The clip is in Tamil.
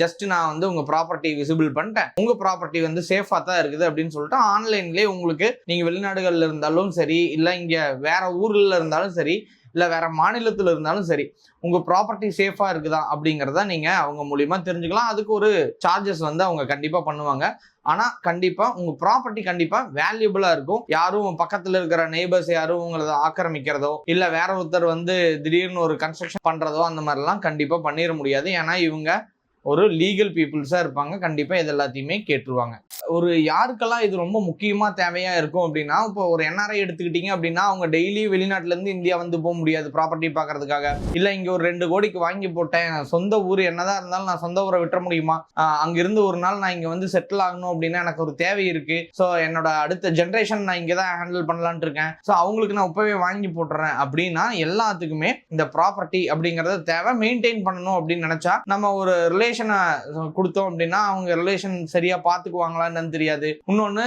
ஜஸ்ட் நான் வந்து உங்க ப்ராப்பர்ட்டி விசிபிள் பண்ணிட்டேன், உங்க ப்ராப்பர்ட்டி வந்து சேஃபா தான் இருக்குது அப்படின்னு சொல்லிட்டு ஆன்லைன்லேயே உங்களுக்கு நீங்க வெளிநாடுகள்ல இருந்தாலும் சரி, இல்ல இங்க வேற ஊர்ல இருந்தாலும் சரி, இல்ல வேற மாநிலத்துல இருந்தாலும் சரி, உங்க ப்ராப்பர்ட்டி சேஃபா இருக்குதா அப்படிங்கறத நீங்க அவங்க மூலியமா தெரிஞ்சுக்கலாம். அதுக்கு ஒரு சார்ஜஸ் வந்து அவங்க கண்டிப்பா பண்ணுவாங்க. ஆனா கண்டிப்பா உங்க ப்ராப்பர்ட்டி கண்டிப்பா வேல்யூபிளா இருக்கும். யாரும் பக்கத்துல இருக்கிற நெய்பர்ஸ் யாரும் உங்களை ஆக்கிரமிக்கிறதோ இல்ல வேற ஒருத்தர் வந்து திடீர்னு ஒரு கன்ஸ்ட்ரக்ஷன் பண்றதோ அந்த மாதிரி எல்லாம் கண்டிப்பா பண்ணிட முடியாது. ஏன்னா இவங்க ஒரு லீகல் பீப்புள்ஸா இருப்பாங்க. கண்டிப்பா இது எல்லாத்தையுமே கேட்டுருவாங்க. ஒரு யாருக்கெல்லாம் இது ரொம்ப முக்கியமா தேவையா இருக்கும் அப்படின்னா, இப்போ ஒரு என்ஆர்ஐ எடுத்துக்கிட்டீங்க அப்படின்னா, அவங்க டெய்லி வெளிநாட்டுல இருந்து இந்தியா வந்து போக முடியாது ப்ராப்பர்ட்டி பார்க்கறதுக்காக. இல்ல இங்க ஒரு 2 கோடிக்கு வாங்கி போட்டேன், சொந்த ஊர் என்னதான் இருந்தாலும் நான் சொந்த ஊரை விட்டுற முடியுமா? அங்கிருந்து ஒரு நாள் நான் இங்க வந்து செட்டில் ஆகணும் அப்படின்னா எனக்கு ஒரு தேவை இருக்கு. ஸோ என்னோட அடுத்த ஜென்ரேஷன் நான் இங்க தான் ஹேண்டில் பண்ணலான்னு இருக்கேன். ஸோ அவங்களுக்கு நான் இப்பவே வாங்கி போட்டுறேன் அப்படின்னா எல்லாத்துக்குமே இந்த ப்ராப்பர்ட்டி அப்படிங்கறது தேவை. மெயின்டைன் பண்ணணும் அப்படின்னு நினைச்சா நம்ம ஒரு ரிலேஷனை கொடுத்தோம் அப்படின்னா அவங்க ரிலேஷன் சரியா பாத்துக்குவாங்களா என்னன்னு தெரியாது. இன்னொன்னு